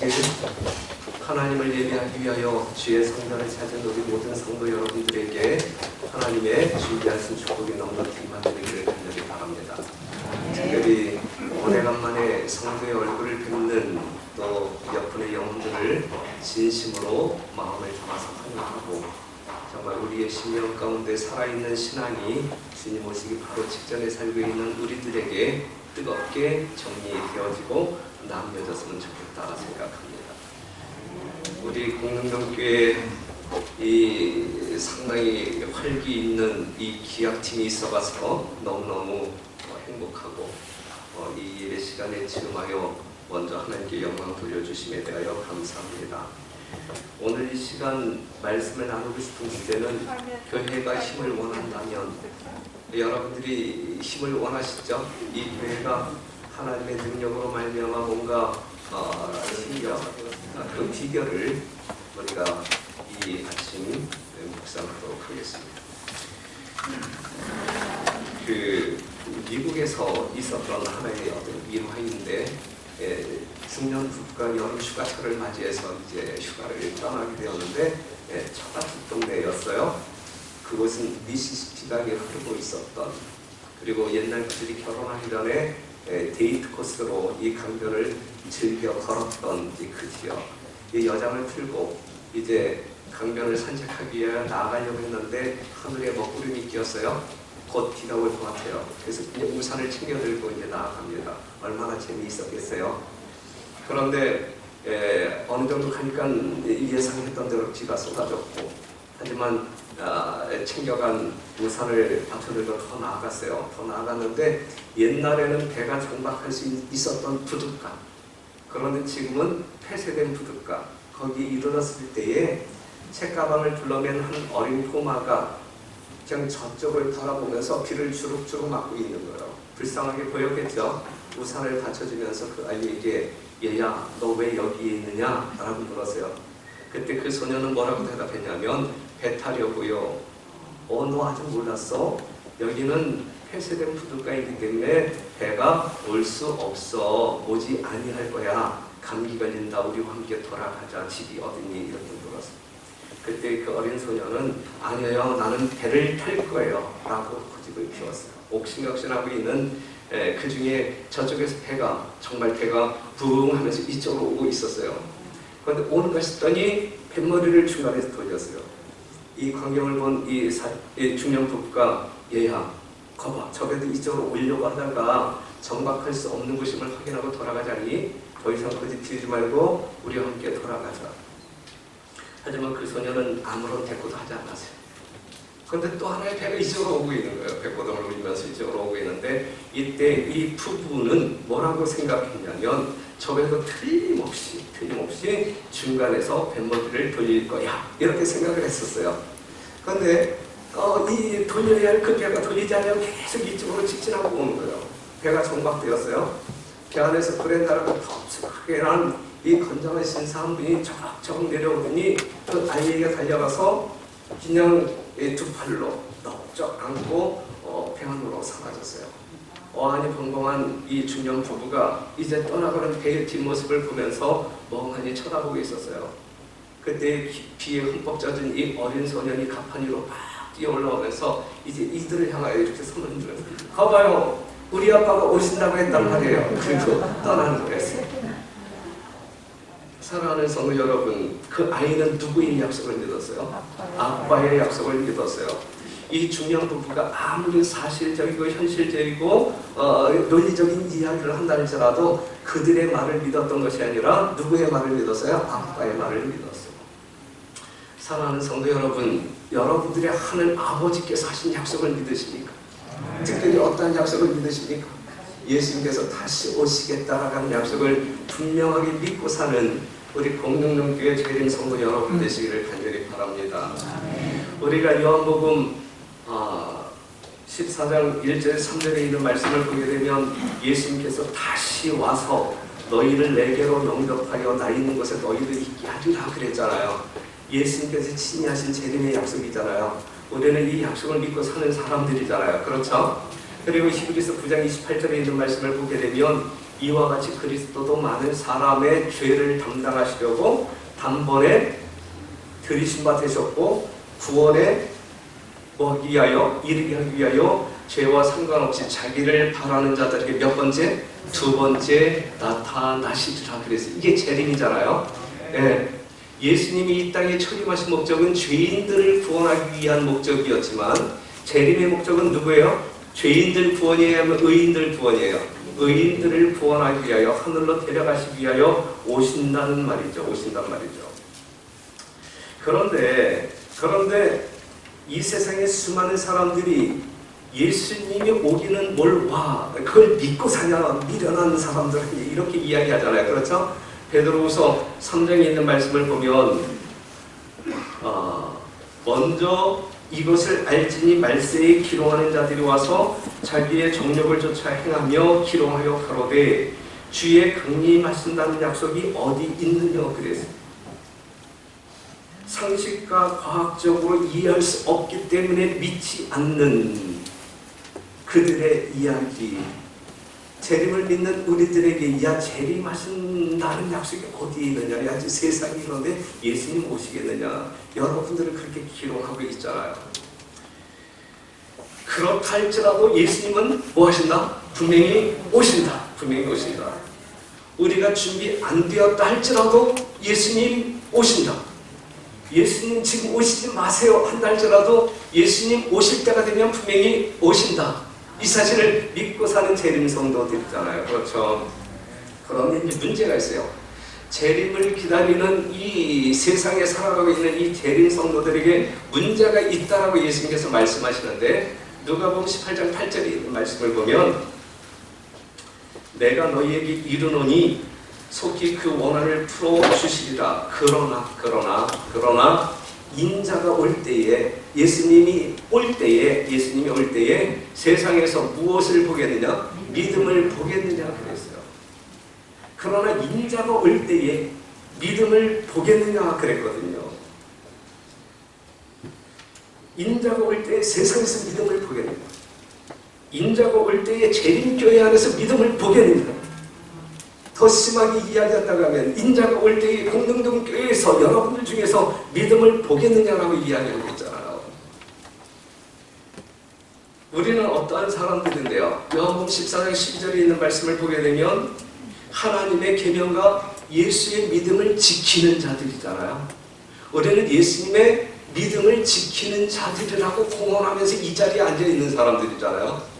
되시길 하나님을 예배하기 위하여 주의 성전을 찾은 우리 모든 성도 여러분들에게 하나님의 준비하신 축복이 넉넉히 임하기를 간절히 바랍니다. 특별히 오래간만에 성도의 얼굴을 뵙는 또 옆분의 영혼들을 진심으로 마음을 담아서 환영하고 정말 우리의 심령 가운데 살아있는 신앙이 주님 오시기 바로 직전에 살고 있는 우리들에게 뜨겁게 정리되어지고 남겨졌으면 좋겠다 생각합니다. 우리 공릉동교회 이 상당히 활기 있는 이 기약팀이 있어가서 너무너무 행복하고 이 예배 시간에 지음하여 먼저 하나님께 영광 돌려주심에 대하여 감사합니다. 오늘 이 시간 말씀을 나누고 싶은 주제는 교회가 힘을 원한다면, 여러분들이 힘을 원하시죠? 이 교회가 하나님의 능력으로 말미암아 뭔가 그 비결을 우리가 이 아침 묵상하도록 하겠습니다. 미국에서 있었던 하나의 어떤 일화인데, 중년 부부가 여름 휴가철을 맞이해서 이제 휴가를 떠나게 되었는데, 처갓 동네였어요. 그곳은 미시시피가 흐르고 있었던, 그리고 옛날 그들이 결혼하기 전에 데이트 코스로 이 강변을 즐겨 걸었던 그 지역. 이 여장을 풀고 이제 강변을 산책하기 위해 나아가려고 했는데 하늘에 먹구름이 끼었어요. 곧 비가 올 것 같아요. 그래서 이제 우산을 챙겨 들고 이제 나아갑니다. 얼마나 재미있었겠어요. 그런데 어느 정도 가니까 예상했던 대로 비가 쏟아졌고, 하지만 챙겨간 우산을 받쳐들고 더 나아갔어요. 더 나아갔는데 옛날에는 배가 정박할 수 있었던 부둣가, 그런데 지금은 폐쇄된 부둣가, 거기 이르렀을 때에 책가방을 둘러맨 한 어린 꼬마가 그냥 저쪽을 바라보면서 비를 주룩주룩 맞고 있는 거예요. 불쌍하게 보였겠죠. 우산을 받쳐주면서 그 아이에게 얘야 너 왜 여기에 있느냐 라고 물었어요. 그때 그 소녀는 뭐라고 대답했냐면, 배 타려고요. 너 아직 몰랐어? 여기는 폐쇄된 부둣가이기 때문에 배가 올 수 없어. 오지 아니할 거야. 감기 걸린다. 우리와 함께 돌아가자. 집이 어디니? 이렇게 물었어요. 그때 그 어린 소녀는 아니에요. 나는 배를 탈 거예요. 라고 고집을 피웠어요. 옥신각신하고 있는 그 중에 저쪽에서 정말 배가 부웅 하면서 이쪽으로 오고 있었어요. 그런데 오는가 싶더니 뱃머리를 중간에서 돌렸어요. 이 광경을 본 이 중년 부부가 얘야 거봐, 저 배도 이쪽으로 오려고 하다가 정박할 수 없는 곳임을 확인하고 돌아가자니 더 이상 고집 피우지 말고 우리와 함께 돌아가자. 하지만 그 소녀는 아무런 대꾸도 하지 않았어요. 그런데 또 하나의 배가 이쪽으로 오고 있는 거예요. 배고동을 울리면서 이쪽으로 오고 있는데, 이때 이 부부는 뭐라고 생각했냐면, 저 배도 틀림없이 중간에서 뱃머리를 돌릴 거야, 이렇게 생각을 했었어요. 그런데 이 돌려야 할 그 배가 돌리지 않으면 계속 이쪽으로 직진하고 오는 거예요. 배가 정박되었어요. 배 안에서 불에 달아서 덥석하게 난 이 건장한 신사 한 분이 저럭저럭 내려오더니 그 아이에게 달려가서 그냥 두 팔로 넉적 안고 배 안으로 사라졌어요. 어안이 벙벙한 이 중년 부부가 이제 떠나가는 배의 뒷모습을 보면서 멍하니 쳐다보고 있었어요. 그때 비에 흠뻑 젖은 이 어린 소년이 가판 위로 막 뛰어 올라오면서 이제 이들을 향하여 이렇게 손을 흔들어서 가봐요, 우리 아빠가 오신다고 했단 말이에요. 그리고 떠나는 거였어요. 사랑하는 성도 여러분, 그 아이는 누구의 약속을 믿었어요? 아빠의 약속을 믿었어요. 이 중년 부부가 아무리 사실적이고 현실적이고 논리적인 이야기를 한다할지라도 그들의 말을 믿었던 것이 아니라 누구의 말을 믿었어요? 아빠의 말을 믿었어요. 사랑하는 성도 여러분, 여러분들의 하는 아버지께서 하신 약속을 믿으십니까? 특별히 어떤 약속을 믿으십니까? 예수님께서 다시 오시겠다라는 약속을 분명하게 믿고 사는 우리 공릉동교회 재림 성도 여러분 되시기를 간절히 바랍니다. 우리가 요한복음 14장 1절 3절에 있는 말씀을 보게 되면, 예수님께서 다시 와서 너희를 내게로 영접하여 나 있는 곳에 너희를 있게 하리라 그랬잖아요. 예수님께서 친히 하신 재림의 약속이잖아요. 우리는 이 약속을 믿고 사는 사람들이잖아요. 그렇죠? 그리고 히브리서 9장 28절에 있는 말씀을 보게 되면 이와 같이 그리스도도 많은 사람의 죄를 담당하시려고 단번에 들이신 바 되셨고 구원에 이르게 하기 위하여 죄와 상관없이 자기를 바라는 자들에게 몇 번째? 두 번째 나타나시리라 그랬어요. 이게 재림이잖아요. 예. 예수님이 이 땅에 초림하신 목적은 죄인들을 구원하기 위한 목적이었지만 재림의 목적은 누구예요? 죄인들 구원이에요? 아니면 의인들 구원이에요? 의인들을 구원하기 위하여 하늘로 데려가시기 위하여 오신다는 말이죠. 그런데 이 세상에 수많은 사람들이 예수님이 오기는 뭘 와, 그걸 믿고 사냐, 미련한 사람들 이렇게 이야기하잖아요. 그렇죠? 베드로후서 3장에 있는 말씀을 보면 먼저 이것을 알지니 말세에 기롱하는 자들이 와서 자기의 정욕을 쫓아 행하며 기롱하여 가로되 주의 강림하신다는 약속이 어디 있느냐 그랬어요. 상식과 과학적으로 이해할 수 없기 때문에 믿지 않는 그들의 이야기, 재림을 믿는 우리들에게 야 재림하신다는 약속이 어디 있느냐, 야 세상이 이런데 예수님 오시겠느냐, 여러분들은 그렇게 기록하고 있잖아요. 그렇다 할지라도 예수님은 뭐 하신다? 분명히 오신다. 우리가 준비 안 되었다 할지라도 예수님 오신다. 예수님 지금 오시지 마세요 한다 할지라도 예수님 오실 때가 되면 분명히 오신다. 이 사실을 믿고 사는 재림 성도들이잖아요. 그렇죠. 그런데 이제 문제가 있어요. 재림을 기다리는 이 세상에 살아가고 있는 이 재림 성도들에게 문제가 있다라고 예수님께서 말씀하시는데 누가복음 18장 8절에 있는 말씀을 보면 내가 너희에게 이르노니 속히 그 원한을 풀어주시리라. 그러나 인자가 올 때에 예수님이 올 때에 세상에서 무엇을 보겠느냐? 믿음을 보겠느냐 그랬어요. 그러나 인자가 올 때에 믿음을 보겠느냐 그랬거든요. 인자가 올 때에 세상에서 믿음을 보겠느냐? 인자가 올 때에 재림교회 안에서 믿음을 보겠느냐? 더 심하게 이야기한다고 하면 인자가 올 때에 공동동 교회에서 여러분들 중에서 믿음을 보겠느냐라고 이야기하고 있잖아요. 우리는 어떠한 사람들인데요. 요한복음 14장 12절에 있는 말씀을 보게 되면 하나님의 계명과 예수의 믿음을 지키는 자들이잖아요. 우리는 예수님의 믿음을 지키는 자들이라고 공언하면서 이 자리에 앉아있는 사람들이잖아요.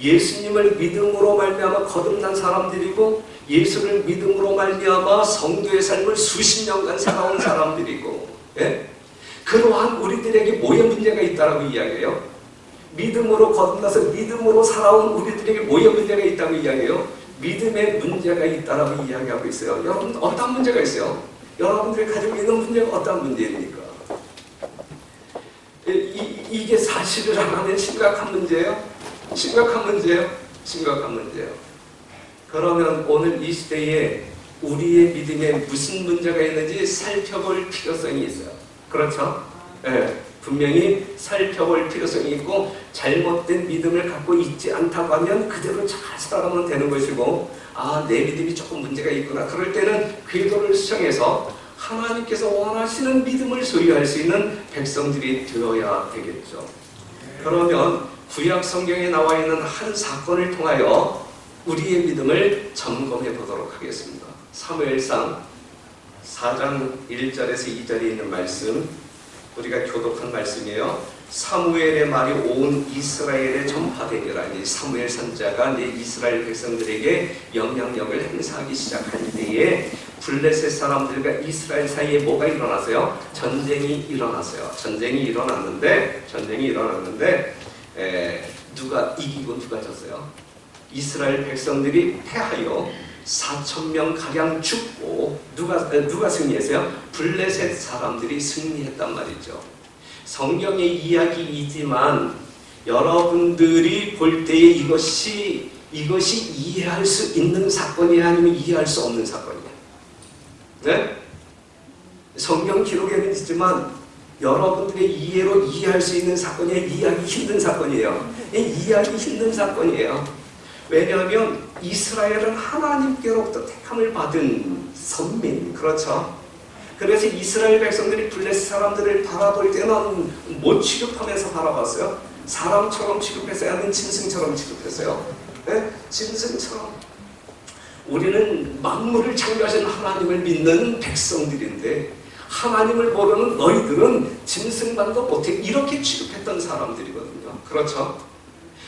예수님을 믿음으로 말미암아 거듭난 사람들이고 예수를 믿음으로 말미암아 성도의 삶을 수십 년간 살아온 사람들이고, 예? 그러한 우리들에게 뭐의 문제가 있다라고 이야기해요? 믿음으로 거듭나서 믿음으로 살아온 우리들에게 뭐의 문제가 있다고 이야기해요? 믿음의 문제가 있다라고 이야기하고 있어요. 여러분 어떤 문제가 있어요? 여러분들이 가지고 있는 문제가 어떤 문제입니까? 이게 사실이라고 하면 심각한 문제예요. 그러면 오늘 이 시대에 우리의 믿음에 무슨 문제가 있는지 살펴볼 필요성이 있어요. 그렇죠? 네, 분명히 살펴볼 필요성이 있고 잘못된 믿음을 갖고 있지 않다고 하면 그대로 잘 살아가면 되는 것이고 내 믿음이 조금 문제가 있구나. 그럴 때는 궤도를 수정해서 하나님께서 원하시는 믿음을 소유할 수 있는 백성들이 되어야 되겠죠. 그러면 구약 성경에 나와 있는 한 사건을 통하여 우리의 믿음을 점검해 보도록 하겠습니다. 사무엘상 4장 1절에서 2절에 있는 말씀, 우리가 교독한 말씀이에요. 사무엘의 말이 온 이스라엘에 전파되니라. 사무엘 선지자가 이스라엘 백성들에게 영향력을 행사하기 시작할 때에 블레셋 사람들과 이스라엘 사이에 뭐가 일어났어요? 전쟁이 일어났는데 누가 이기고 누가 졌어요? 이스라엘 백성들이 패하여 4,000명 가량 죽고 누가 승리했어요? 블레셋 사람들이 승리했단 말이죠. 성경의 이야기이지만 여러분들이 볼 때에 이것이 이해할 수 있는 사건이야 아니면 이해할 수 없는 사건이야? 네? 성경 기록에는 있지만 여러분들의 이해로 이해할 수 있는 사건이에요? 이해하기 힘든 사건이에요? 이해하기 힘든 사건이에요. 왜냐하면 이스라엘은 하나님께로부터 택함을 받은 선민, 그렇죠? 그래서 이스라엘 백성들이 블레셋 사람들을 바라볼 때는 못 취급하면서 바라봤어요. 사람처럼 취급했어요? 아니면 짐승처럼 취급했어요? 네? 짐승처럼. 우리는 만물을 창조하신 하나님을 믿는 백성들인데 하나님을 모르는 너희들은 짐승만도 못해, 이렇게 취급했던 사람들이거든요. 그렇죠?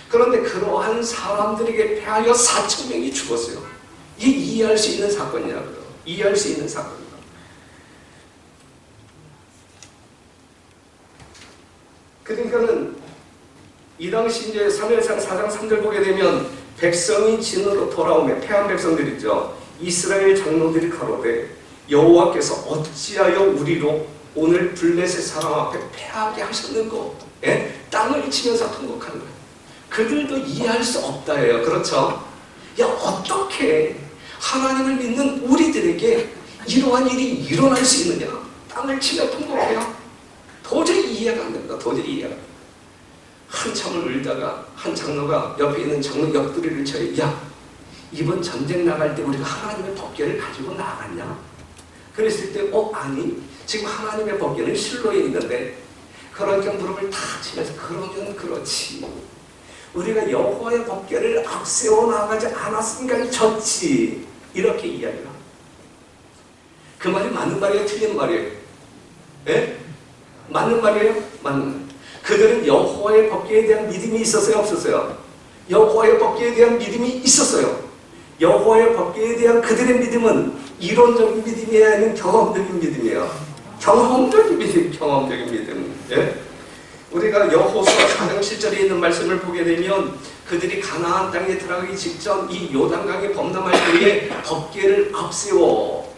그런데 그러한 사람들에게 패하여 4,000명이 죽었어요. 이게 이해할 수 있는 사건이라고요. 이해할 수 있는 사건이에요. 그러니까는 이 당시 이제 사무엘상 4장 3절 보게 되면 백성이 진으로 돌아오며 패한 백성들 있죠. 이스라엘 장로들이 가로되 여호와께서 어찌하여 우리로 오늘 블레셋 사람 앞에 패하게 하셨는고? 예? 땅을 치면서 통곡하는 거예요. 그들도 이해할 수 없다예요. 그렇죠? 야, 어떻게 하나님을 믿는 우리들에게 이러한 일이 일어날 수 있느냐? 땅을 치며 통곡해요. 도저히 이해가 안 됩니다. 도저히 이해가 안 됩니다. 한참을 울다가 한 장로가 옆에 있는 장로 옆구리를 쳐요. 야, 이번 전쟁 나갈 때 우리가 하나님의 법궤를 가지고 나갔냐? 그랬을 때 아니, 지금 하나님의 법궤는 실로에 있는데, 그러니까 무릎을 탁 치면서 그러면 그렇지, 우리가 여호와의 법궤를 앞세워 나가지 않았으니까 졌지, 이렇게 이야기를 합니다. 그 말이 맞는 말이에요? 틀린 말이에요? 예? 맞는 말이에요? 맞는 말. 그들은 여호와의 법궤에 대한 믿음이 있었어요? 없었어요? 여호와의 법궤에 대한 믿음이 있었어요. 여호와의 법궤에 대한 그들의 믿음은 이론적인 믿음이 아닌 경험적인 믿음이에요. 경험적인 믿음, 경험적인 믿음. 예? 우리가 여호수아 4장 7절에 있는 말씀을 보게 되면 그들이 가나안 땅에 들어가기 직전 이 요단강에 범람할 때에 법궤를 앞세워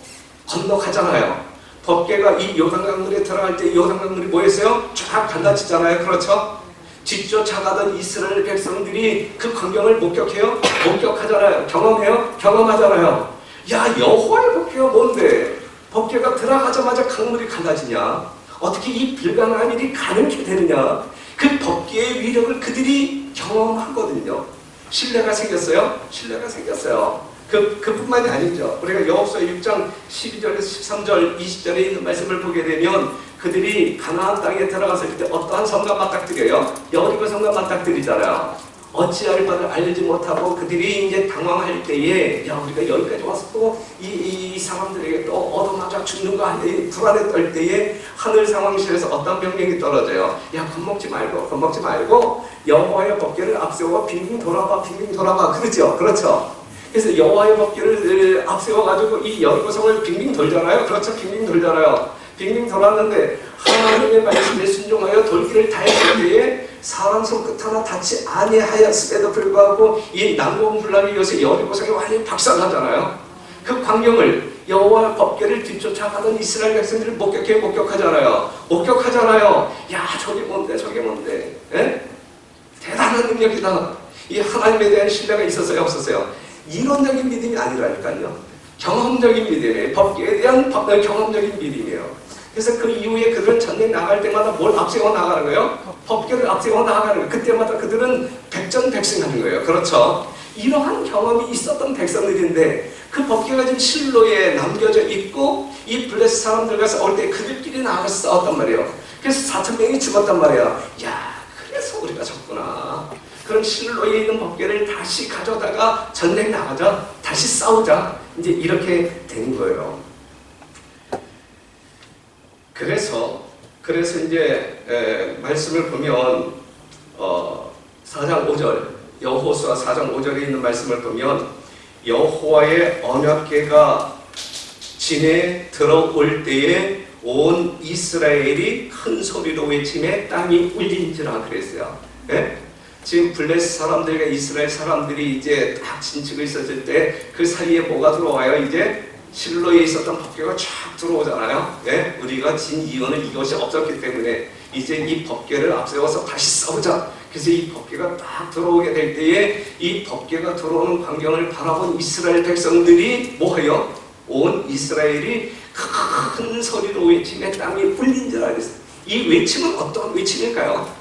건너가잖아요. 법궤가 이 요단강물에 들어갈 때 요단강물이 뭐였어요? 쫙 갈라지잖아요. 그렇죠? 뒤쫓아가던 이스라엘 백성들이 그 광경을 목격해요? 목격하잖아요. 경험해요? 경험하잖아요. 야, 여호와의 법궤가 뭔데? 법궤가 들어가자마자 강물이 갈라지냐? 어떻게 이 불가능한 일이 가능케 되느냐? 그 법궤의 위력을 그들이 경험하거든요. 신뢰가 생겼어요? 신뢰가 생겼어요. 그뿐만이 아니죠. 우리가 여호수아 6장 12절에서 13절, 20절에 있는 말씀을 보게 되면 그들이 가나안 땅에 들어갔을 때 어떠한 성과 맞닥뜨려요? 여리고 성과 맞닥뜨리잖아요. 어찌할 바를 알지 못하고 그들이 이제 당황할 때에, 야, 우리가 여기까지 와서 또 이 사람들에게 또 얻어맞아 죽는 거 아니야? 불안에 떨 때에 하늘 상황실에서 어떤 명령이 떨어져요. 야, 겁먹지 말고 여호와의 법궤를 앞세워 빙빙 돌아봐, 빙빙 돌아봐. 그렇죠? 그렇죠? 그래서 여호와의 법궤를 앞세워가지고 이 여리고성을 빙빙 돌잖아요. 그렇죠? 빙빙 돌잖아요. 빙빙 돌았는데 하나님의 말씀에 순종하여 돌기를 다했을 때에 사람 손끝 하나 닿지 아니하였음에도 불구하고 이 난공불락이 요새 여리고성이 완전히 박살나잖아요. 그 광경을 여호와 법궤를 뒤쫓아가던 이스라엘 백성들을 목격하잖아요. 야, 저게 뭔데? 에? 대단한 능력이다. 이 하나님에 대한 신뢰가 있었어요? 없었어요? 이론적인 믿음이 아니라니까요. 경험적인 믿음이에요. 법궤에 대한 경험적인 믿음이에요. 그래서 그 이후에 그들은 전쟁 나갈 때마다 뭘 앞세워 나가는 거예요? 법궤를 앞세워 나가는 거예요. 그때마다 그들은 백전백승하는 거예요. 그렇죠? 이러한 경험이 있었던 백성들인데 그 법궤가 지금 실로에 남겨져 있고 이 블레셋 사람들과 싸울 때 그들끼리 나가서 싸웠단 말이에요. 그래서 4,000명이 죽었단 말이에요. 야, 그래서 우리가 졌구나. 그럼 실로에 있는 법궤를 다시 가져다가 전쟁 나가자, 다시 싸우자, 이제 이렇게 된 거예요. 그래서 이제 말씀을 보면 4장 5절, 여호수아 4장 5절에 있는 말씀을 보면 여호와의 언약궤가 진에 들어올 때에 온 이스라엘이 큰 소리로 외치며 땅이 울린지라 그랬어요. 네? 지금 블레셋 사람들과 이스라엘 사람들이 이제 딱 진치고 있었을 때 그 사이에 뭐가 들어와요? 이제 실로에 있었던 법궤가 쫙 들어오잖아요. 네? 우리가 진 이유는 이것이 없었기 때문에 이제 이 법궤를 앞세워서 다시 싸우자. 그래서 이 법궤가 딱 들어오게 될 때에 이 법궤가 들어오는 광경을 바라본 이스라엘 백성들이 뭐해요? 온 이스라엘이 큰 소리로 외치며 땅이 울린 줄 알았어요. 이 외침은 어떠한 외침일까요?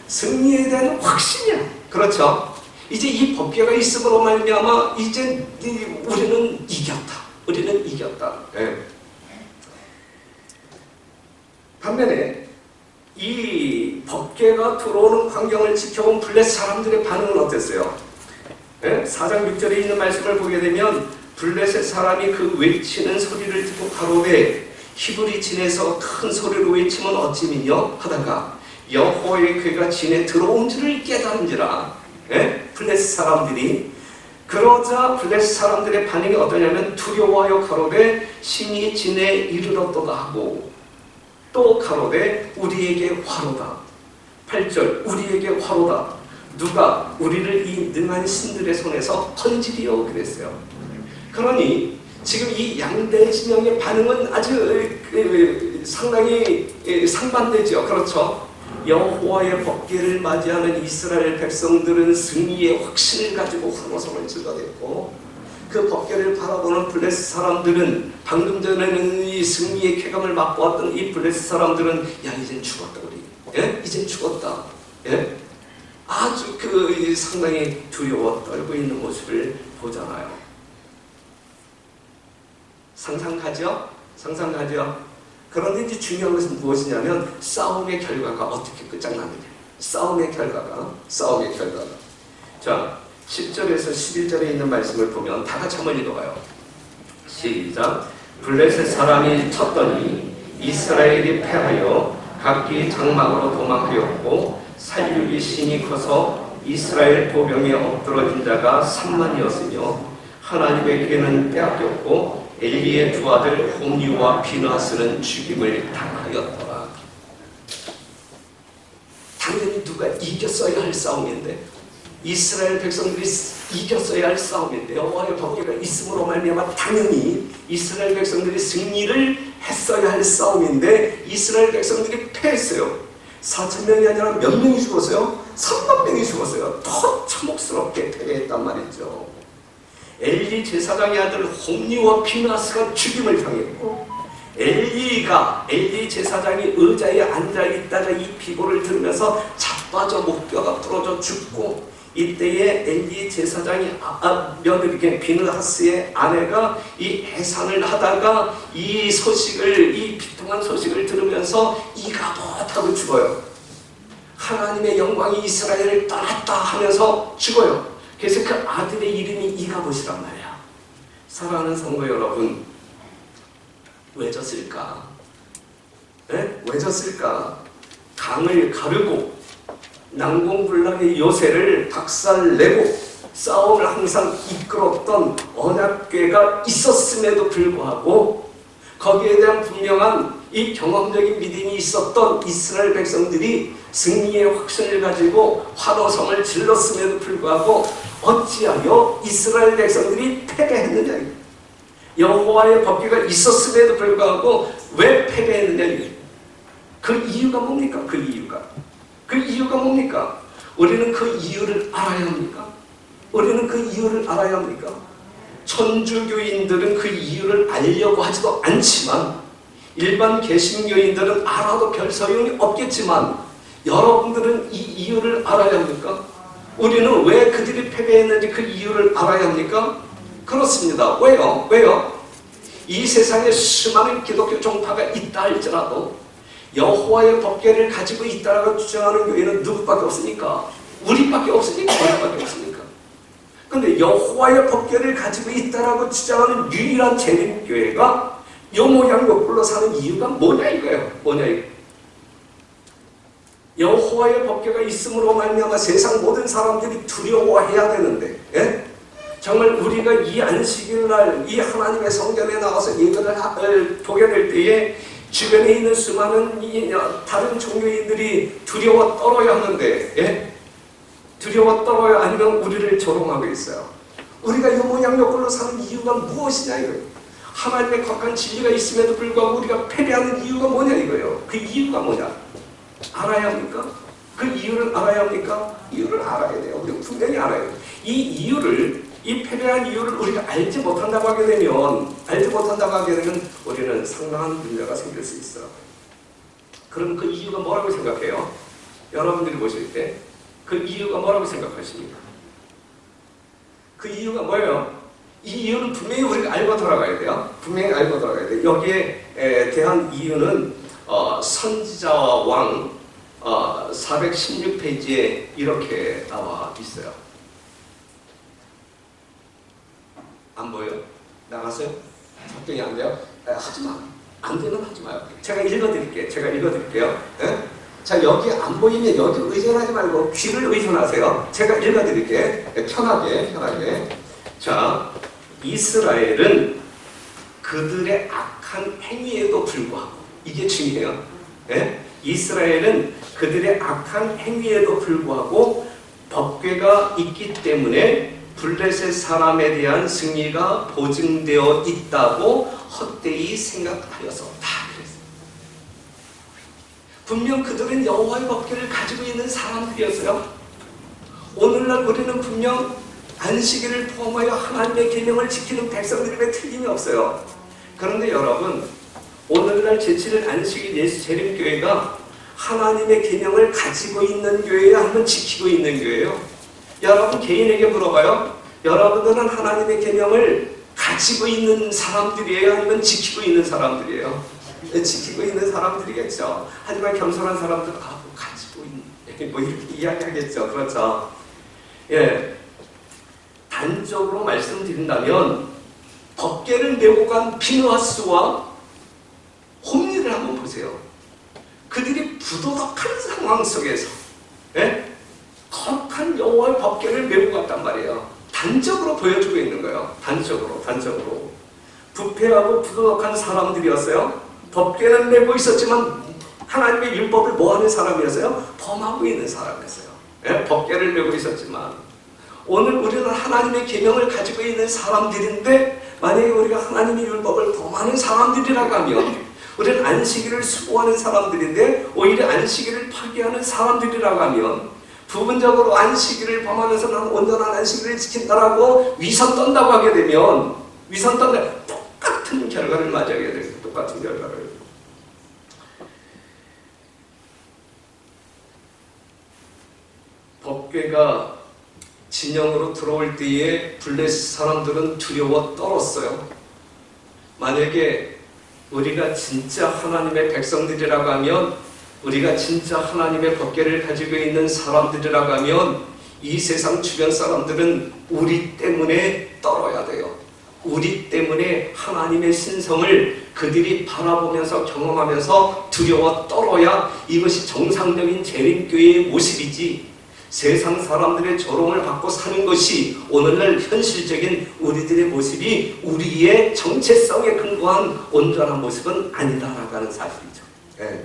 승리에 대한 확신이야. 그렇죠? 이제 이 법궤가 있음으로 말미암아 이제 우리는 이겼다. 우리는 이겼다. 예. 반면에 이 법궤가 들어오는 광경을 지켜본 블레셋 사람들의 반응은 어땠어요? 예? 4장 6절에 있는 말씀을 보게 되면 블레셋 사람이 그 외치는 소리를 듣고 가로되 히브리 진에서 큰 소리로 외치면 어찌미뇨 하다가 여호와의 괴가 진에 들어온 줄을 깨달은지라. 예? 블레셋 사람들이 그러자 블레셋 사람들의 반응이 어떠냐면 두려워하여 가로되 신이 진에 이르렀도다 하고 또 가로되 우리에게 화로다. 8절 우리에게 화로다. 누가 우리를 이 능한 신들의 손에서 건지리요 그랬어요. 그러니 지금 이 양대 진영의 반응은 아주 상당히 상반되죠. 그렇죠? 여호와의 법궤를 맞이하는 이스라엘 백성들은 승리의 확신을 가지고 환호성을 질러댔고 그 법궤를 바라보는 블레셋 사람들은 방금 전에는 이 승리의 쾌감을 맛보았던 이 블레셋 사람들은 야 이젠 죽었다 우리. 예? 이젠 죽었다. 예? 아주 상당히 두려워 떨고 있는 모습을 보잖아요. 상상가죠? 상상가죠? 그런데 이제 중요한 것은 무엇이냐면 싸움의 결과가 어떻게 끝장나느냐. 싸움의 결과가. 자, 10절에서 11절에 있는 말씀을 보면 다 같이 한번 읽어봐요. 시작. 블레셋 사람이 쳤더니 이스라엘이 패하여 각기 장막으로 도망하였고 살육이 신이 커서 이스라엘 보병에 엎드러진 자가 3만이었으며 하나님의 괴는 빼앗겼고 엘리의 두 아들 홈리와 비나스는 죽임을 당하였더라. 당연히 누가 이겼어야 할 싸움인데 이스라엘 백성들이 이겼어야 할 싸움인데 여호와의 법궤가 있음으로 말미암아 당연히 이스라엘 백성들이 승리를 했어야 할 싸움인데 이스라엘 백성들이 패했어요. 4,000명이 아니라 몇 명이 죽었어요? 3만 명이 죽었어요. 더 참혹스럽게 패배했단 말이죠. 엘리 제사장의 아들 홈리와 피나스가 죽임을 당했고 엘리 제사장이 의자에 앉아있다가 이 비고를 들으면서 자빠져 목뼈가 부러져 죽고 이때에 엘리 제사장이 며느리 비느하스의 아내가 이 해산을 하다가 이 비통한 소식을 들으면서 이가봇하고 죽어요. 하나님의 영광이 이스라엘을 떠났다 하면서 죽어요. 그래서 그 아들의 이름이 이가봇이란 말이야. 사랑하는 성도 여러분, 왜 졌을까? 네? 왜 졌을까? 강을 가르고 난공불락의 요새를 박살내고 싸움을 항상 이끌었던 언약궤가 있었음에도 불구하고 거기에 대한 분명한 이 경험적인 믿음이 있었던 이스라엘 백성들이 승리의 확신을 가지고 환호성을 질렀음에도 불구하고 어찌하여 이스라엘 백성들이 패배했느냐. 여호와의 법궤가 있었음에도 불구하고 왜 패배했느냐. 그 이유가 뭡니까? 그 이유가 뭡니까? 우리는 그 이유를 알아야 합니까? 우리는 그 이유를 알아야 합니까? 천주교인들은 그 이유를 알려고 하지도 않지만 일반 개신교인들은 알아도 별 소용이 없겠지만 여러분들은 이 이유를 알아야 합니까? 우리는 왜 그들이 패배했는지 그 이유를 알아야 합니까? 그렇습니다. 왜요? 이 세상에 수많은 기독교 종파가 있다 할지라도 여호와의 법궤를 가지고 있다라고 주장하는 교회는 누구밖에 없으니까? 우리밖에 없으니까? 근데 여호와의 법궤를 가지고 있다라고 주장하는 유일한 재림교회가 요모양욕불로 사는 이유가 뭐냐 이거예요. 여호와의 법궤가 있음으로 말미암아 세상 모든 사람들이 두려워해야 되는데, 예? 정말 우리가 이 안식일 날 이 하나님의 성전에 나와서 예배를 보게 될 때에 주변에 있는 수많은 다른 종교인들이 두려워 떨어야 하는데, 예? 두려워 떨어야 아니면 우리를 조롱하고 있어요. 우리가 요모양욕불로 사는 이유가 무엇이냐 이거예요. 하나님의 거룩한 진리가 있음에도 불구하고 우리가 패배하는 이유가 뭐냐 이거예요. 그 이유가 뭐냐? 알아야 합니까? 그 이유를 알아야 합니까? 이유를 알아야 돼요. 우리가 분명히 알아야 돼요. 이 패배한 이유를 우리가 알지 못한다고 하게 되면 우리는 상당한 문제가 생길 수 있어요. 그럼 그 이유가 뭐라고 생각해요? 여러분들이 보실 때 그 이유가 뭐라고 생각하십니까? 그 이유가 뭐예요? 이 이유는 분명히 우리가 알고 돌아가야 돼요. 분명히 알고 돌아가야 돼요. 여기에 대한 이유는 선지자와 왕 416페이지에 이렇게 나와 있어요. 안 보여요? 나갔어요? 걱정이 안 돼요? 하지마. 안 되면 하지 마요. 제가 읽어드릴게요. 네? 자, 여기 안 보이면 여기 의존하지 말고 귀를 의존하세요. 제가 읽어드릴게요. 편하게. 자, 이스라엘은 그들의 악한 행위에도 불구하고, 이게 중요해요. 네? 이스라엘은 그들의 악한 행위에도 불구하고 법궤가 있기 때문에 블레셋 사람에 대한 승리가 보증되어 있다고 헛되이 생각하였었다. 분명 그들은 여호와의 법궤를 가지고 있는 사람들이었어요. 오늘날 우리는 분명 안식일을 포함하여 하나님의 계명을 지키는 백성들임에 틀림이 없어요. 그런데 여러분, 오늘날 제7일 안식일 예수 재림교회가 하나님의 계명을 가지고 있는 교회예요? 아니면 지키고 있는 교회예요? 여러분 개인에게 물어봐요. 여러분들은 하나님의 계명을 가지고 있는 사람들이에요? 아니면 지키고 있는 사람들이에요? 지키고 있는 사람들이겠죠. 하지만 겸손한 사람들은 가지고 있는, 뭐 이렇게 이야기하겠죠. 그렇죠. 예, 단적으로 말씀드린다면 법궤를 메고 간 비느하스와 홈리를 한번 보세요. 그들이 부도덕한 상황 속에서 거룩한 여호와의 법궤를 메고 갔단 말이에요. 단적으로 보여주고 있는 거예요. 단적으로. 부패하고 부도덕한 사람들이었어요. 법궤는 메고 있었지만 하나님의 율법을 뭐하는 사람이었어요? 범하고 있는 사람이었어요. 법궤를 메고 있었지만 오늘 우리는 하나님의 계명을 가지고 있는 사람들인데 만약에 우리가 하나님의 율법을 범하는 사람들이라고 하면 우리는 안식일을 수고하는 사람들인데 오히려 안식일을 파괴하는 사람들이라고 하면 부분적으로 안식일을 범하면서 나는 온전한 안식일을 지킨다라고 위선 떤다고 하게 되면 똑같은 결과를 맞이하게 됩니다. 똑같은 결과를. 법궤가 진영으로 들어올 때에 블레셋 사람들은 두려워 떨었어요. 만약에 우리가 진짜 하나님의 백성들이라고 하면, 우리가 진짜 하나님의 법궤를 가지고 있는 사람들이라고 하면 이 세상 주변 사람들은 우리 때문에 떨어야 돼요. 우리 때문에 하나님의 신성을 그들이 바라보면서 경험하면서 두려워 떨어야 이것이 정상적인 재림교회의 모습이지, 세상 사람들의 조롱을 받고 사는 것이 오늘날 현실적인 우리들의 모습이 우리의 정체성에 근거한 온전한 모습은 아니다라고 하는 사실이죠. 네.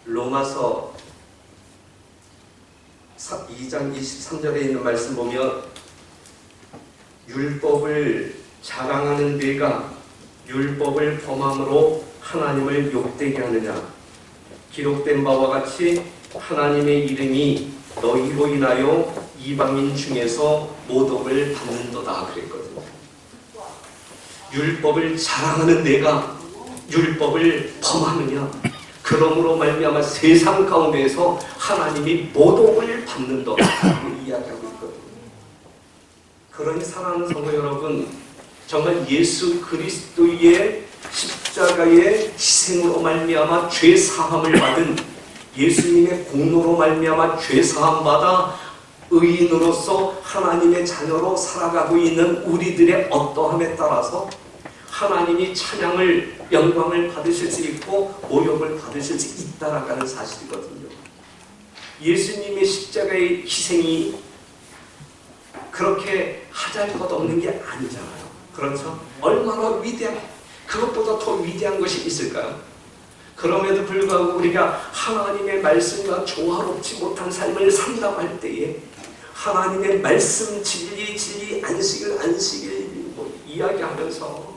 로마서 2장 23절에 있는 말씀 보면 율법을 자랑하는 네가 율법을 범함으로 하나님을 욕되게 하느냐. 기록된 바와 같이 하나님의 이름이 너희로 인하여 이방인 중에서 모독을 받는도다 그랬거든요. 율법을 자랑하는 내가 율법을 범하느냐. 그러므로 말미암아 세상 가운데에서 하나님이 모독을 받는도다 이야기하고 있거든요. 그러니 사랑하는 성도 여러분, 정말 예수 그리스도의 십자가의 희생으로 말미암아 죄 사함을 받은 예수님의 공로로 말미암아 죄 사함 받아 의인으로서 하나님의 자녀로 살아가고 있는 우리들의 어떠함에 따라서 하나님이 찬양을 영광을 받으실 수 있고 모욕을 받으실 수 있다라는 사실이거든요. 예수님의 십자가의 희생이 그렇게 하잘 것 없는 게 아니잖아요. 그렇죠? 얼마나 위대한, 그것보다 더 위대한 것이 있을까요? 그럼에도 불구하고 우리가 하나님의 말씀과 조화롭지 못한 삶을 산다고 할 때에 하나님의 말씀 진리 안식일 뭐 이야기하면서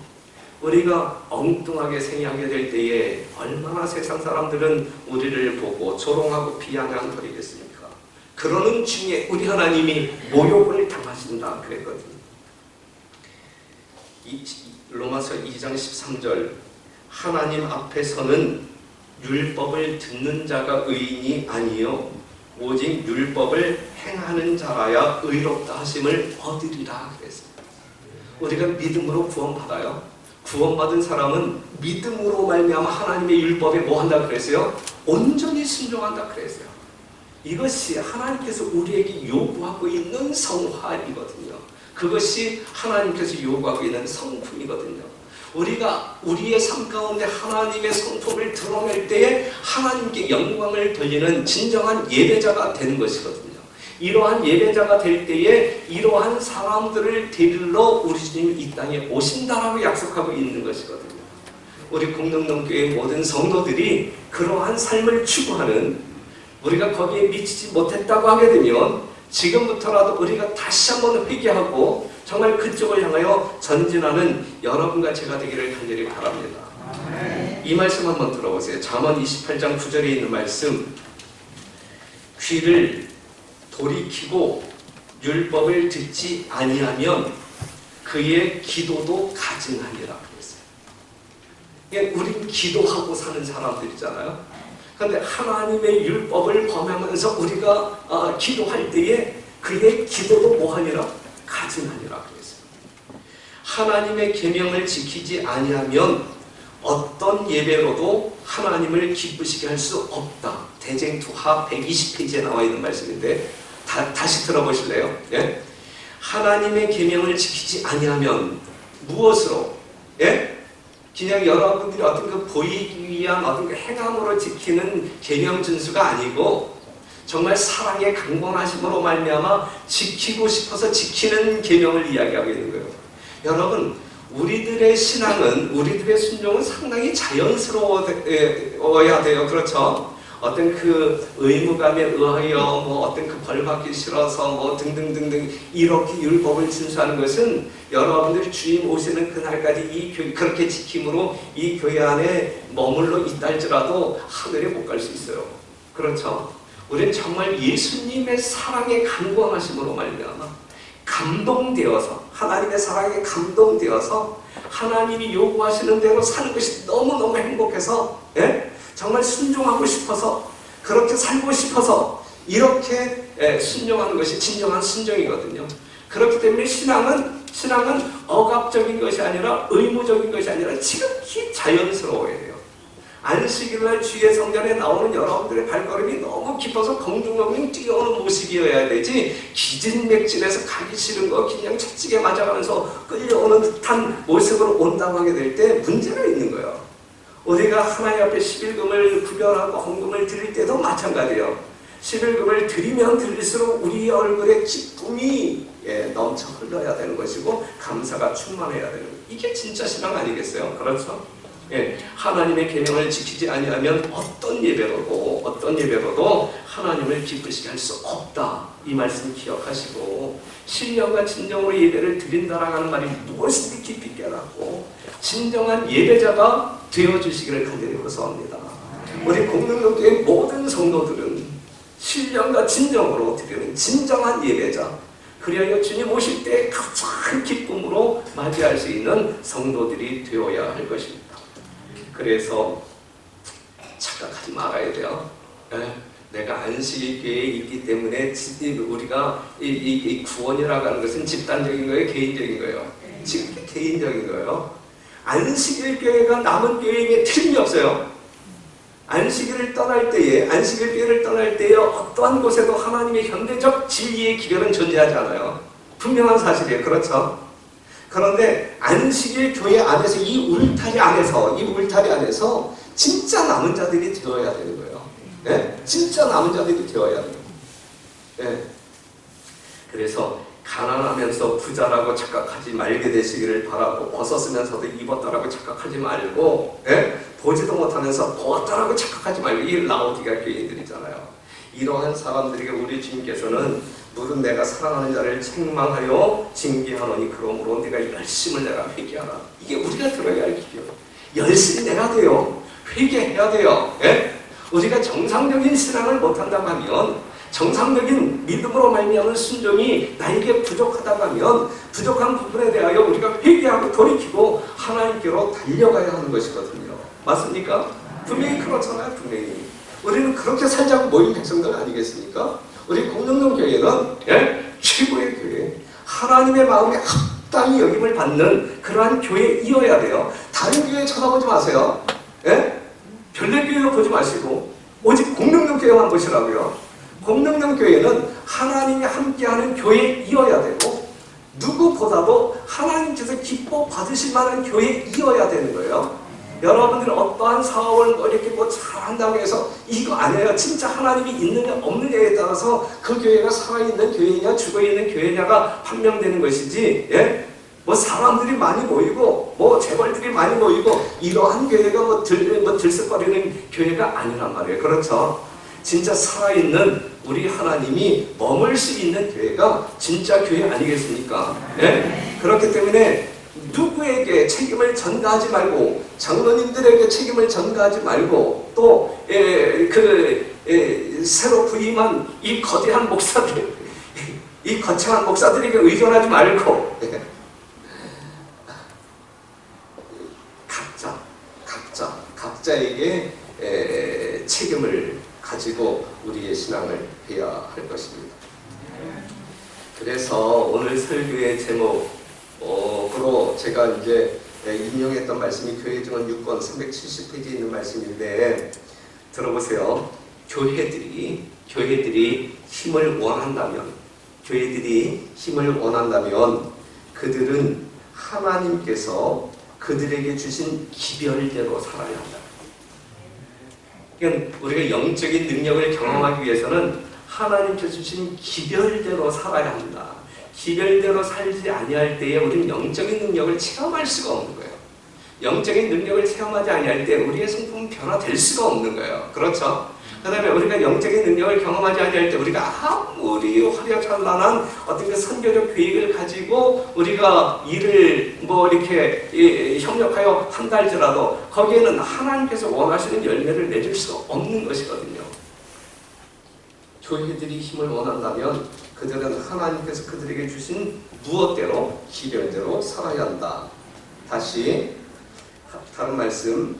우리가 엉뚱하게 생각하게 될 때에 얼마나 세상 사람들은 우리를 보고 조롱하고 비아냥거리겠습니까? 그러는 중에 우리 하나님이 모욕을 당하신다 그랬거든요. 로마서 2장 13절 하나님 앞에서는 율법을 듣는 자가 의인이 아니요 오직 율법을 행하는 자라야 의롭다 하심을 얻으리라 그랬어요. 우리가 믿음으로 구원받아요. 구원받은 사람은 믿음으로 말미암아 하나님의 율법에 뭐 한다 그랬어요? 온전히 순종한다 그랬어요. 이것이 하나님께서 우리에게 요구하고 있는 성화이거든요. 그것이 하나님께서 요구하고 있는 성품이거든요. 우리가 우리의 삶 가운데 하나님의 성품을 드러낼 때에 하나님께 영광을 돌리는 진정한 예배자가 되는 것이거든요. 이러한 예배자가 될 때에 이러한 사람들을 데리러 우리 주님이 이 땅에 오신다라고 약속하고 있는 것이거든요. 우리 공동동교회 모든 성도들이 그러한 삶을 추구하는, 우리가 거기에 미치지 못했다고 하게 되면 지금부터라도 우리가 다시 한번 회개하고 정말 그쪽을 향하여 전진하는 여러분과 제가 되기를 간절히 바랍니다. 이 말씀 한번 들어보세요. 잠언 28장 9절에 있는 말씀, 귀를 돌이키고 율법을 듣지 아니하면 그의 기도도 가증하니라 그랬어요. 우린 기도하고 사는 사람들이잖아요. 그런데 하나님의 율법을 범하면서 우리가 기도할 때에 그의 기도도 뭐하니라? 가증하니라 그랬어요. 하나님의 계명을 지키지 아니하면 어떤 예배로도 하나님을 기쁘시게 할 수 없다. 대쟁투하 120페이지에 나와 있는 말씀인데 다시 들어보실래요? 예? 하나님의 계명을 지키지 아니하면 무엇으로? 예? 그냥 여러분들이 어떤 그 보이기 위한 어떤 그 행함으로 지키는 계명 준수가 아니고 정말 사랑의 강권하심으로 말미암아 지키고 싶어서 지키는 계명을 이야기하고 있는 거예요. 여러분, 우리들의 신앙은, 우리들의 순종은 상당히 자연스러워야 돼요. 그렇죠? 어떤 그 의무감에 의하여 뭐 어떤 그 벌받기 싫어서 뭐 등등등등 이렇게 율법을 준수하는 것은 여러분들이 주님 오시는 그날까지 이 교회 그렇게 지킴으로 이 교회 안에 머물러 있다 할지라도 하늘에 못 갈 수 있어요. 그렇죠? 우리는 정말 예수님의 사랑에 간구하심으로 말미암아 감동되어서, 하나님의 사랑에 감동되어서 하나님이 요구하시는 대로 사는 것이 너무너무 행복해서, 예? 정말 순종하고 싶어서, 그렇게 살고 싶어서 이렇게 순종하는 것이 진정한 순종이거든요. 그렇기 때문에 신앙은 억압적인 것이 아니라 의무적인 것이 아니라 지극히 자연스러워야 돼요. 안식일날 주의 성전에 나오는 여러분들의 발걸음이 너무 깊어서 공중공중 뛰어오는 모습이어야 되지, 기진맥진해서 가기 싫은 거 그냥 채찍에 맞아가면서 끌려오는 듯한 모습으로 온다고 하게 될 때 문제가 있는 거예요. 우리가 하나님 앞에 11금을 구별하고 헌금을 드릴 때도 마찬가지예요. 11금을 드리면 드릴수록 우리의 얼굴에 기쁨이 넘쳐 흘러야 되는 것이고 감사가 충만해야 되는 거예요. 이게 진짜 신앙 아니겠어요? 그렇죠? 예, 하나님의 계명을 지키지 아니하면 어떤 예배로도 하나님을 기쁘시게 할 수 없다. 이 말씀 기억하시고 신령과 진정으로 예배를 드린다라고 하는 말이 무엇인지 깊이 깨닫고 진정한 예배자가 되어주시기를 간절히 호소합니다. 우리 공동교회 모든 성도들은 신령과 진정으로 드리는 진정한 예배자, 그리하여 주님 오실 때 가장 기쁨으로 맞이할 수 있는 성도들이 되어야 할 것입니다. 그래서 착각하지 말아야 돼요. 내가 안식일교회에 있기 때문에 우리가 이 구원이라고 하는 것은 집단적인 거예요? 개인적인 거예요? 지금 개인적인 거예요. 안식일교회가 남은 교회에 틀림이 없어요. 안식일을 떠날 때에, 안식일교회를 떠날 때에 어떠한 곳에도 하나님의 현대적 진리의 기별은 존재하지 않아요. 분명한 사실이에요. 그렇죠? 그런데 안식일 교회 안에서 이 울타리 안에서 진짜 남은 자들이 되어야 되는 거예요. 네? 진짜 남은 자들이 되어야 돼요. 네. 그래서 가난하면서 부자라고 착각하지 말게 되시기를 바라고, 벗었으면서도 입었다라고 착각하지 말고, 네? 보지도 못하면서 보았다라고 착각하지 말고, 이 라오디가 교인들이잖아요. 이러한 사람들에게 우리 주님께서는 물은 내가 사랑하는 자를 책망하여 징계하노니 그러므로 내가 열심을 내가 회개하라. 이게 우리가 들어야 할 길이에요. 열심히 내가 돼요. 회개해야 돼요. 예? 우리가 정상적인 신앙을 못한다고 하면, 정상적인 믿음으로 말미암은 순종이 나에게 부족하다고 하면 부족한 부분에 대하여 우리가 회개하고 돌이키고 하나님께로 달려가야 하는 것이거든요. 맞습니까? 분명히 그렇잖아요. 분명히. 우리는 그렇게 살자고 모인 백성들 아니겠습니까? 우리 공동교회는 최고의 교회, 하나님의 마음에 합당히 여김을 받는 그러한 교회이어야 돼요. 다른 교회 쳐다보지 마세요. 별내 교회 보지 마시고 오직 공동교회만 보시라고요. 공동교회는 하나님이 함께하는 교회이어야 되고 누구보다도 하나님께서 기뻐 받으실 만한 교회이어야 되는 거예요. 여러분들은 어떠한 사업을 이렇게 잘한다고 해서 이거 아니에요. 진짜 하나님이 있느냐 없느냐에 따라서 그 교회가 살아있는 교회냐 죽어있는 교회냐가 판명되는 것이지, 사람들이 많이 모이고 재벌들이 많이 모이고 이러한 교회가 들썩거리는 교회가 아니란 말이에요. 그렇죠? 진짜 살아있는 우리 하나님이 머물 수 있는 교회가 진짜 교회 아니겠습니까? 그렇기 때문에 누구에게 책임을 전가하지 말고, 장로님들에게 책임을 전가하지 말고, 또 새로 부임한 이 거대한 목사들, 이 거창한 목사들에게 의존하지 말고 각자에게 책임을 가지고 우리의 신앙을 해야 할 것입니다. 그래서 오늘 설교의 제목으로 제가 이제 인용했던 말씀이 교회증언 6권 370페이지에 있는 말씀인데, 들어보세요. 교회들이 힘을 원한다면, 그들은 하나님께서 그들에게 주신 기별대로 살아야 한다. 그러니까 우리가 영적인 능력을 경험하기 위해서는 하나님께서 주신 기별대로 살아야 한다. 기별대로 살지 아니할 때에 우리는 영적인 능력을 체험할 수가 없는 거예요. 영적인 능력을 체험하지 아니할 때 우리의 성품은 변화될 수가 없는 거예요. 그렇죠? 그 다음에 우리가 영적인 능력을 경험하지 아니할 때 우리가 아무리 화려찬란한 어떤 그 선교적 계획을 가지고 우리가 일을 이렇게 협력하여 한다 할지라도 거기에는 하나님께서 원하시는 열매를 내줄 수가 없는 것이거든요. 교회들이 힘을 원한다면 그들은 하나님께서 그들에게 주신 무엇대로, 기별대로 살아야 한다. 다시 다른 말씀,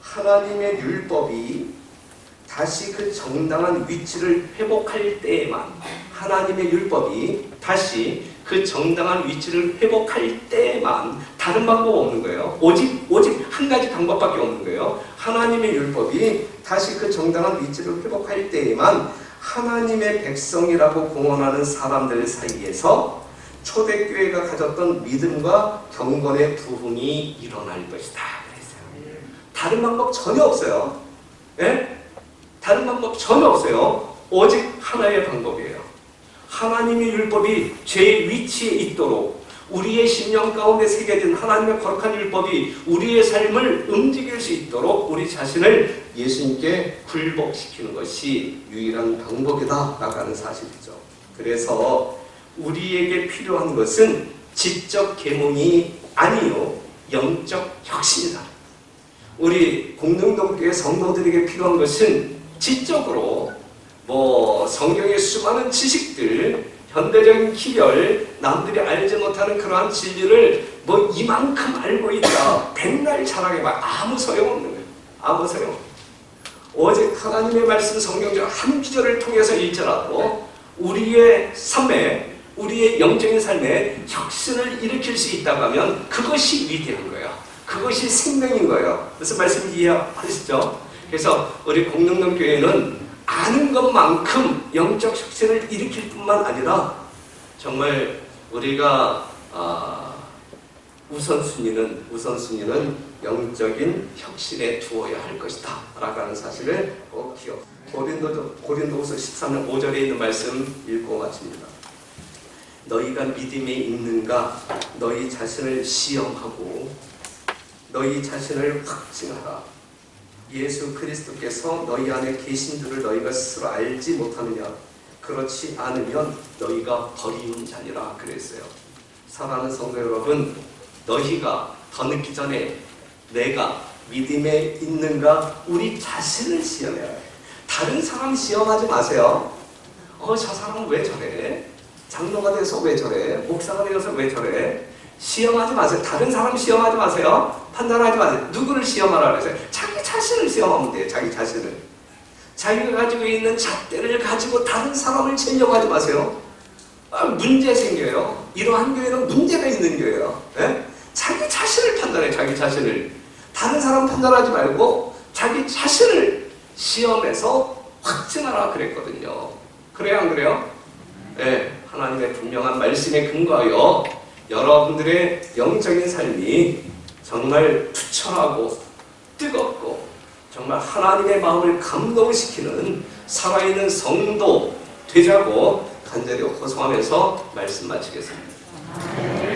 하나님의 율법이 다시 그 정당한 위치를 회복할 때에만, 하나님의 율법이 다시 그 정당한 위치를 회복할 때에만, 다른 방법 없는 거예요. 오직 한 가지 방법밖에 없는 거예요. 하나님의 율법이 다시 그 정당한 위치를 회복할 때에만 하나님의 백성이라고 공언하는 사람들 사이에서 초대교회가 가졌던 믿음과 경건의 부흥이 일어날 것이다. 그랬어요. 다른 방법 전혀 없어요. 다른 방법 전혀 없어요. 오직 하나의 방법이에요. 하나님의 율법이 제 위치에 있도록, 우리의 심령 가운데 새겨진 하나님의 거룩한 율법이 우리의 삶을 움직일 수 있도록 우리 자신을 예수님께 굴복시키는 것이 유일한 방법이다 라는 사실이죠. 그래서 우리에게 필요한 것은 지적 계몽이 아니요 영적 혁신이다. 우리 공릉동교회 성도들에게 필요한 것은 지적으로 성경의 수많은 지식들, 현대적인 기별, 남들이 알지 못하는 그러한 진리를 이만큼 알고 있다, 백날 자랑해봐 아무 소용없는 거예요. 아무 소용. 오직 하나님의 말씀 성경적 한 구절을 통해서 일지라도 우리의 삶에, 우리의 영적인 삶에 혁신을 일으킬 수 있다고 하면 그것이 위대한 거예요. 그것이 생명인 거예요. 무슨 말씀 이해하시죠? 그래서 우리 공릉동교회는 아는 것만큼 영적 혁신을 일으킬 뿐만 아니라 정말 우리가 우선순위는 영적인 혁신에 두어야 할 것이다 라는 사실을 꼭 기억. 고린도후서 13장 5절에 있는 말씀 읽고 마칩니다. 너희가 믿음에 있는가 너희 자신을 시험하고 너희 자신을 확증하라. 예수 그리스도께서 너희 안에 계신 줄을 너희가 스스로 알지 못하느냐. 그렇지 않으면 너희가 버리운 자니라 그랬어요. 사랑하는 성도 여러분, 너희가 더 늦기 전에 내가 믿음에 있는가 우리 자신을 시험해야 해요. 다른 사람 시험하지 마세요. 저 사람은 왜 저래? 장로가 돼서 왜 저래? 목사가 되어서 왜 저래? 시험하지 마세요. 다른 사람 시험하지 마세요. 판단하지 마세요. 누구를 시험하라 그랬어요? 자기 자신을 시험하면 돼요. 자기 자신을. 자기가 가지고 있는 잣대를 가지고 다른 사람을 채려고 하지 마세요. 문제 생겨요. 이러한 교회는 문제가 있는 교회예요. 예? 자기 자신을 판단해. 자기 자신을. 다른 사람 판단하지 말고 자기 자신을 시험해서 확증하라 그랬거든요. 그래요, 안 그래요? 예, 하나님의 분명한 말씀에 근거하여 여러분들의 영적인 삶이 정말 투철하고 뜨겁고 정말 하나님의 마음을 감동시키는 살아있는 성도 되자고 간절히 호소하면서 말씀 마치겠습니다.